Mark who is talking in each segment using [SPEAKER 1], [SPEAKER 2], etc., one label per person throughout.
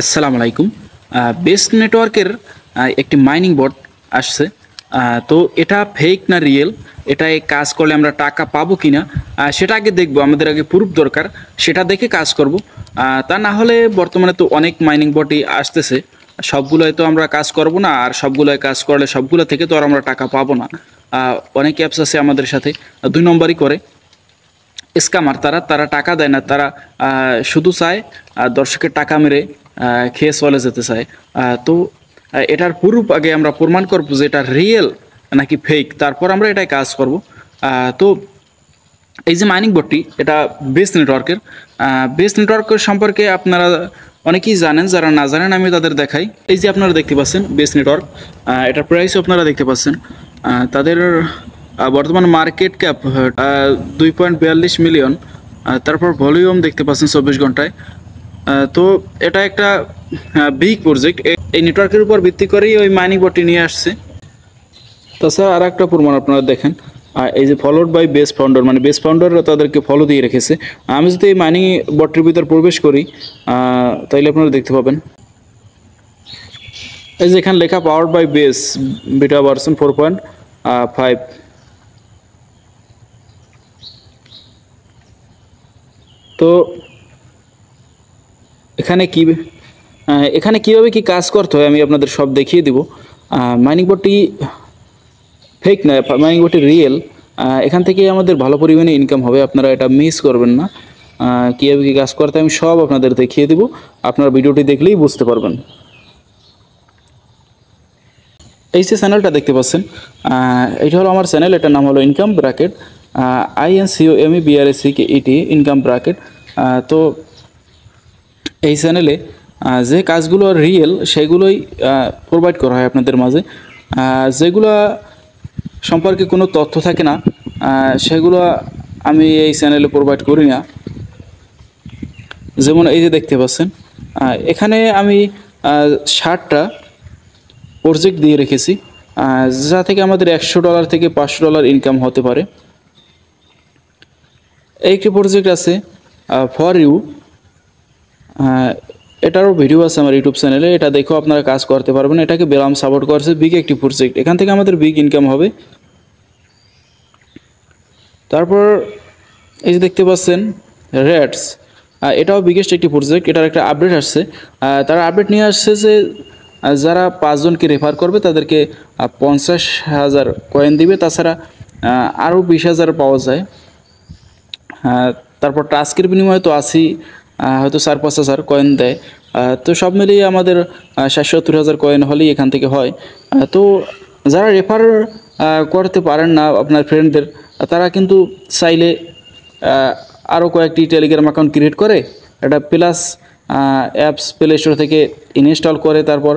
[SPEAKER 1] আসসালামু আলাইকুম। বেস্ট নেটওয়ার্কের একটি মাইনিং বট আসছে। তো এটা ফেক না রিয়েল, এটায় কাজ করলে আমরা টাকা পাবো কিনা সেটা আগে দেখবো। আমাদের আগে প্রুফ দরকার, সেটা দেখে কাজ করব। তা না হলে বর্তমানে তো অনেক মাইনিং বটই আসতেছে, সবগুলোয় তো আমরা কাজ করব না। আর সবগুলোয় কাজ করলে সবগুলো থেকে তো আর আমরা টাকা পাবো না। অনেক অ্যাপস আছে আমাদের সাথে দুই নম্বরই করে, স্ক্যামার। তারা তারা টাকা দেয় না, তারা শুধু চায় দর্শকের টাকা মেরে খেয়ে চলে যেতে চায়। এটার প্রুফ আগে আমরা প্রমাণ করবো যে এটা রিয়েল নাকি ফেক, তারপর আমরা এটাই কাজ করব। তো এই যে মাইনিং বোর্ডটি, এটা বেস নেটওয়ার্কের। বেস নেটওয়ার্কের সম্পর্কে আপনারা অনেকেই জানেন, যারা না জানেন আমি তাদের দেখাই। এই যে আপনারা দেখতে পাচ্ছেন বেস নেটওয়ার্ক, এটার প্রাইসও আপনারা দেখতে পাচ্ছেন। তাদের বর্তমান মার্কেট ক্যাপ 2.42 মিলিয়ন। তারপর ভলিউম দেখতে পাচ্ছেন 24 ঘন্টায়। তো এটা একটা বিগ প্রজেক্ট। এই নেটওয়ার্কের উপর ভিত্তি করেই ওই মাইনিং বোর্ডটি নিয়ে আসছে। তাছাড়া আর একটা প্রমাণ আপনারা দেখেন, এই যে ফলোড বাই বেস ফাউন্ডার, মানে বেস ফাউন্ডাররা তাদেরকে ফলো দিয়ে রেখেছে। আমি যদি এই মাইনিং বটটির ভিতর প্রবেশ করি তাইলে আপনারা দেখতে পাবেন, এই যে এখানে লেখা powered by base beta version 4.5। তো এখানে কীভাবে কি কাজ করতে হয় আমি আপনাদের সব দেখিয়ে দিব। মাইনিং বোর্ডটি ফেক না, মাইনিং বোর্ডটি রিয়েল। এখান থেকে আমাদের ভালো পরিমাণে ইনকাম হবে, আপনারা এটা মিস করবেন না। কীভাবে কী কাজ করতে আমি সব আপনাদের দেখিয়ে দিব, আপনারা ভিডিওটি দেখলেই বুঝতে পারবেন। এই যে চ্যানেলটা দেখতে পাচ্ছেন, এটা হলো আমার চ্যানেল, এটার নাম হলো income bracket, INCOMEBRACKET income bracket. তো এই চ্যানেলে যে কাজগুলো রিয়েল সেগুলোই প্রোভাইড করা হয় আপনাদের মাঝে। যেগুলো সম্পর্কে কোনো তথ্য থাকে না সেগুলো আমি এই চ্যানেলে প্রোভাইড করি না। যেমন এই যে দেখতে পাচ্ছেন, এখানে আমি 60টা প্রজেক্ট দিয়ে রেখেছি, যা থেকে আমাদের $100 থেকে $500 ইনকাম হতে পারে। একটি প্রজেক্ট আছে ফর ইউ, এটারও ভিডিও আছে আমার ইউটিউব চ্যানেলে, এটা দেখেও আপনারা কাজ করতে পারবেন। এটাকে বেলাম সাপোর্ট করছে, বিগ একটি প্রজেক্ট, এখান থেকে আমাদের বিগ ইনকাম হবে। তারপর এই যে দেখতে পাচ্ছেন রেটস, এটাও বিগেস্ট একটি প্রজেক্ট, এটার একটা আপডেট আসছে। তারা আপডেট নিয়ে আসছে যে যারা 5 জনকে রেফার করবে তাদেরকে 50,000 কয়েন দিবে, তাছাড়া আরও 20,000 পাওয়া যায়। তারপর টাস্কের বিনিময়ে তো হয়তো 4-5 হাজার কয়েন দেয়। তো সব মিলিয়ে আমাদের 60-70 হাজার কয়েন হলেই এখান থেকে হয়। তো যারা রেফার করতে পারেন না আপনার ফ্রেন্ডদের, তারা কিন্তু চাইলে আরও কয়েকটি টেলিগ্রাম অ্যাকাউন্ট ক্রিয়েট করে এটা প্লাস অ্যাপস প্লে স্টোর থেকে ইনস্টল করে, তারপর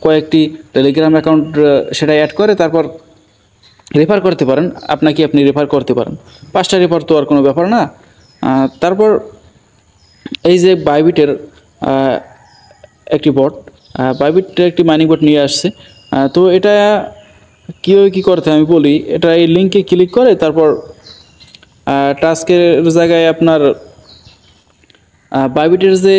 [SPEAKER 1] কয়েকটি টেলিগ্রাম অ্যাকাউন্ট সেটা অ্যাড করে, তারপর রেফার করতে পারেন। আপনি রেফার করতে পারেন, 5টা রেফার তো আর কোনো ব্যাপার না। তারপর এই যে বাইবিটের একটি বট, বাইবিটের একটি মাইনিং বট নিয়ে আসছে। তো এটা কীভাবে কী করতে আমি বলি, এটা এই লিঙ্কে ক্লিক করে তারপর টাস্কের জায়গায় আপনার বাইবিটের যে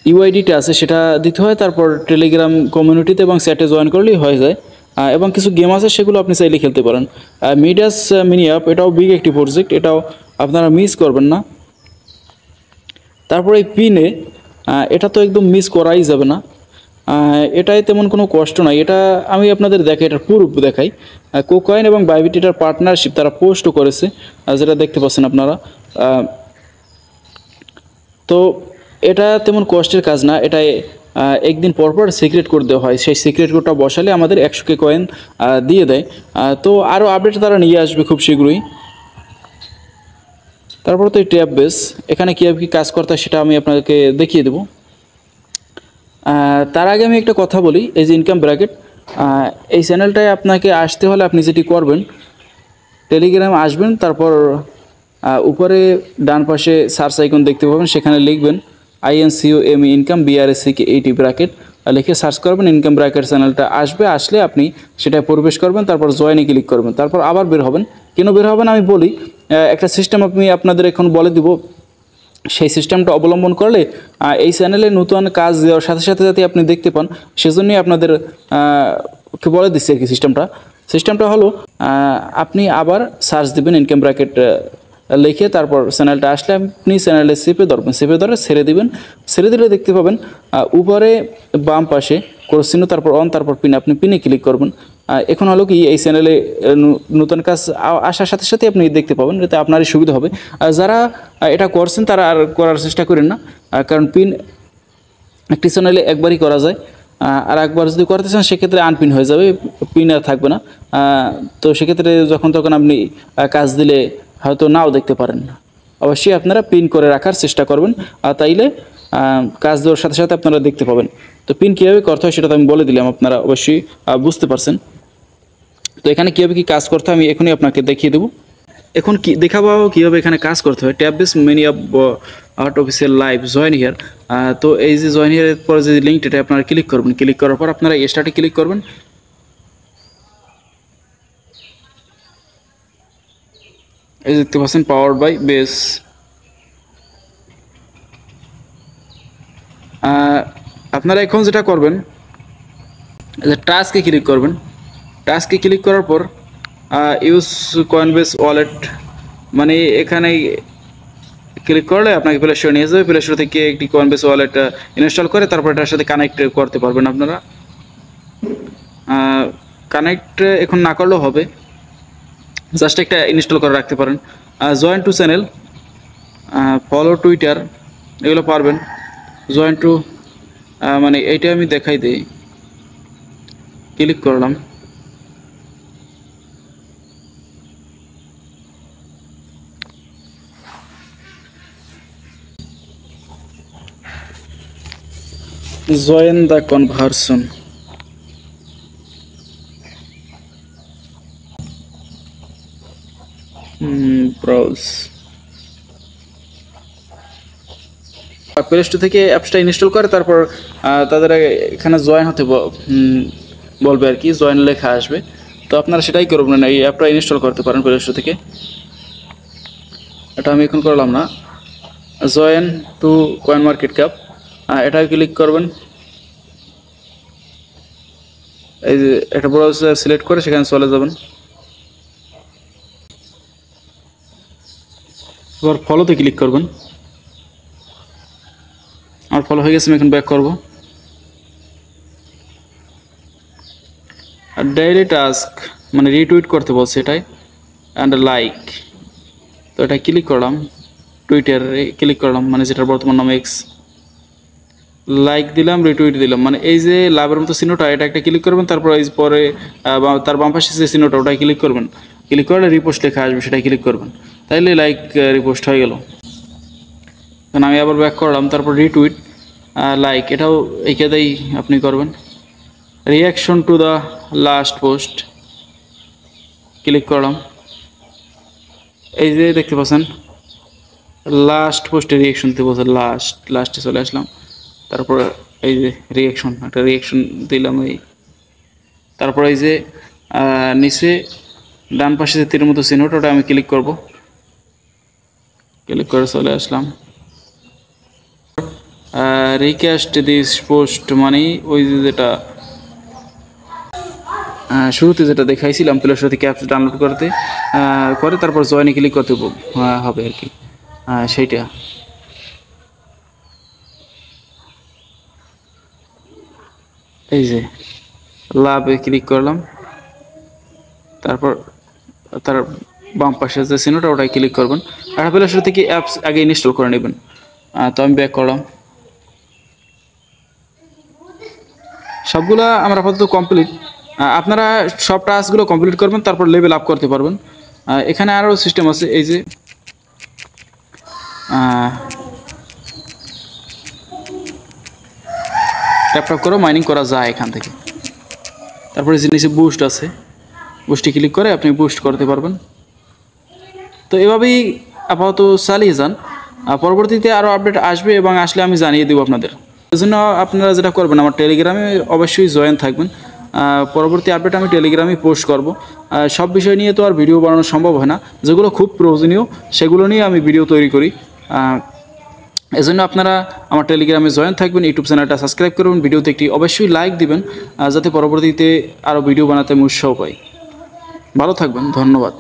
[SPEAKER 1] ইউআইডিটা আছে সেটা দিতে হয়, তারপর টেলিগ্রাম কমিউনিটিতে এবং চ্যাটে জয়েন করলেই হয়ে যায়। এবং কিছু গেম আছে সেগুলো আপনি চাইলে খেলতে পারেন। মিডাস মিনি অ্যাপ, এটাও বিগ একটি প্রজেক্ট, এটাও আপনারা মিস করবেন না। তারপর এই পিনে, এটা তো একদম মিস করাই যাবে না, এটাই তেমন কোনো কষ্ট নাই। এটা আমি আপনাদের দেখাই, এটার প্রুফ দেখাই। কোকয়েন এবং বাইবিট এটার পার্টনারশিপ তারা পোস্টও করেছে, যেটা দেখতে পাচ্ছেন আপনারা। তো এটা তেমন কষ্টের কাজ না, এটাই একদিন পরপর সিক্রেট কোড দেওয়া হয়, সেই সিক্রেট কোডটা বসালে আমাদের 100K কয়েন দিয়ে দেয়। তো আরও আপডেট তারা নিয়ে আসবে খুব শীঘ্রই। তারপর তো এই ট্যাব বেস, এখানে কীভাবে কী কাজ করতে হয় সেটা আমি আপনাদেরকে দেখিয়ে দেবো। তার আগে আমি একটা কথা বলি, এই যে ইনকাম ব্র্যাকেট, এই চ্যানেলটায় আপনাকে আসতে হলে আপনি যেটি করবেন, টেলিগ্রাম আসবেন, তারপর উপরে ডান পাশে সার্চ আইকন দেখতে পাবেন, সেখানে লিখবেন INCOME ইনকাম BRACKET ব্র্যাকেট, লিখে সার্চ করবেন, ইনকাম ব্র্যাকেট চ্যানেলটা আসলে আপনি সেটায় প্রবেশ করবেন, তারপর জয়েনে ক্লিক করবেন, তারপর আবার বের হবেন। কেন বের হবেন আমি বলি, একটা সিস্টেম আমি আপনাদের এখন বলে দিব। সেই সিস্টেমটা অবলম্বন করলে এই চ্যানেলে নতুন কাজ দেওয়ার সাথে সাথে যাতে আপনি দেখতে পান, সেজন্যই আপনাদের কে বলে দিচ্ছে আর কি। সিস্টেমটা হলো আপনি আবার সার্চ দেবেন ইনকাম ব্র্যাকেট লিখে, তারপর চ্যানেলটা আসলে আপনি চ্যানেলে চেপে ধরবেন, চেপে ধরে ছেড়ে দিবেন। ছেড়ে দিলে দেখতে পাবেন উপরে বাম পাশে ক্রস চিহ্ন, তারপর অন, তারপর পিন, আপনি পিনে ক্লিক করবেন। এখন হলো কি এই চ্যানেলে নতুন কাজ আসার সাথে সাথে আপনি দেখতে পাবেন, এতে আপনারই সুবিধা হবে। আর যারা এটা করছেন তারা আর করার চেষ্টা করেন না, কারণ পিন একটি চ্যানেলে একবারই করা যায়, আর একবার যদি করতে চান সেক্ষেত্রে আনপিন হয়ে যাবে, পিন আর থাকবে না। তো সেক্ষেত্রে যখন তখন আপনি কাজ দিলে হয়তো নাও দেখতে পারেন। অবশ্যই আপনারা পিন করে রাখার চেষ্টা করবেন, আর তাইলে কাজ দেওয়ার সাথে সাথে আপনারা দেখতে পাবেন। তো পিন কীভাবে করতে হয় সেটা তো আমি বলে দিলাম, আপনারা অবশ্যই বুঝতে পারছেন। তো এখানে কীভাবে কী কাজ করতে হয় আমি এখনই আপনাকে দেখিয়ে দেবো। এখন কি দেখাবো কীভাবে এখানে কাজ করতে হয়। Tab base many of art official live join here. তো এই যে জয়েন হিয়ারের পর যে লিঙ্কটা আপনারা ক্লিক করবেন, ক্লিক করার পর আপনারা স্টার্টে ক্লিক করবেন। এই দেখতে পাচ্ছেন পাওয়ার্ড বাই বেস। আপনারা এখন যেটা করবেন যে টাস্কে ক্লিক করবেন। টাস্কে ক্লিক করার পর ইউজ কয়েনবেস ওয়ালেট, মানে এখানে ক্লিক করলে আপনাকে প্লে স্টোরে নিয়ে যাবে। প্লে স্টোর থেকে একটি কয়েনবেস ওয়ালেট ইনস্টল করে তারপর এটার সাথে কানেক্ট করতে পারবেন আপনারা। কানেক্ট এখন না করলেও হবে, জাস্ট একটা ইনস্টল করে রাখতে পারেন। Join to channel, follow Twitter, এগুলো পারবেন। জয়েন টু মানে এইটা আমি দেখাই দিই, ক্লিক করলাম। join the conversion, browse। Play store থেকে অ্যাপসটা ইনস্টল করে তারপর তাদের এখানে জয়েন হতে বলবে আর কি, জয়েন লেখা আসবে। তো আপনারা সেটাই করবেন, এই অ্যাপটা ইনস্টল করতে পারেন প্লে স্টোর থেকে। এটা আমি এখন করলাম না। Join to coin market cap, এটা ক্লিক করবেন। এই যে একটা ব্রাউজার সিলেক্ট করে সেখানে চলে যাবেন। এবার ফলোতে ক্লিক করবেন। আমার ফলো হয়ে গেছে, আমি এখন ব্যাক করব। আর ডেইলি টাস্ক মানে রিটুইট করতে বলছে এটাই, অ্যান্ড লাইক। তো এটা ক্লিক করলাম, টুইটারে ক্লিক করলাম, মানে যেটার বর্তমান নাম এক্স। লাইক দিলাম, রিটুইট দিলাম, মানে এই যে লাভের মতো চিহ্নটা এটা একটা ক্লিক করবেন। তারপর এই পরে তার বাম পাশে যে চিহ্নটা ওটাই ক্লিক করবেন। ক্লিক করলে রিপোস্ট লেখা আসবে, সেটাই ক্লিক করবেন। তাইলে লাইক রিপোস্ট হয়ে গেল। কারণ আমি আবার ব্যাক করলাম, তারপর রিটুইট, লাইক, এটাও এইখানেই আপনি করবেন। Reaction to the last post, click করলাম। এই যে দেখতে পাচ্ছেন লাস্ট পোস্টে রিয়াকশন দিতে বলছে, লাস্টে চলে আসলাম। তারপর এই যে রিয়াকশন, একটা রিয়াকশন দিলাম। এই তারপর এই যে নিচে ডান পাশে যে তীরের মতো চিহ্নটা ওটা আমি ক্লিক করব। ক্লিক করে চলে আসলাম। রিক্যাস্ট দিস পোস্ট, মানে ওই যেটা শুরুতে যেটা দেখাইছিলাম প্লে স্টোর থেকে অ্যাপস ডাউনলোড করে তারপর জয়েনে ক্লিক করতে হবে আর কি, সেইটা। এই যে লাভে ক্লিক করলাম, তারপর তার বাম পাশে যে চিহ্নটা ওটাই ক্লিক করবেন। আর প্লে স্টোর থেকে অ্যাপস আগে ইনস্টল করে নেবেন। তো আমি ব্যাক করলাম। সবগুলো আমার আপাতত কমপ্লিট। আপনারা সব টাস্কগুলো কমপ্লিট করবেন, তারপর লেভেল আপ করতে পারবেন। এখানে আরও সিস্টেম আছে, এই যে ট্যাপ করে মাইনিং করা যায় এখান থেকে। তারপরে যে নিচে বুস্ট আছে, বুস্টে ক্লিক করে আপনি বুস্ট করতে পারবেন। তো এভাবেই আপাতত চালিয়ে যান, পরবর্তীতে আরও আপডেট আসবে এবং আসলে আমি জানিয়ে দেবো আপনাদের। এই জন্য আপনারা যেটা করবেন, আমার টেলিগ্রামে অবশ্যই জয়েন থাকবেন। পরবর্তী আপডেট আমি টেলিগ্রামে পোস্ট করব। সব বিষয় নিয়ে তো আর ভিডিও বানানো সম্ভব হয় না, যেগুলো খুব প্রয়োজনীয় সেগুলো নিয়ে আমি ভিডিও তৈরি করি। এজন্য আপনারা আমার টেলিগ্রামে জয়েন থাকবেন, ইউটিউব চ্যানেলটা সাবস্ক্রাইব করবেন, ভিডিওতে একটি অবশ্যই লাইক দিবেন যাতে পরবর্তীতে আরও ভিডিও বানাতে আমি উৎসাহ পাই। ভালো থাকবেন, ধন্যবাদ।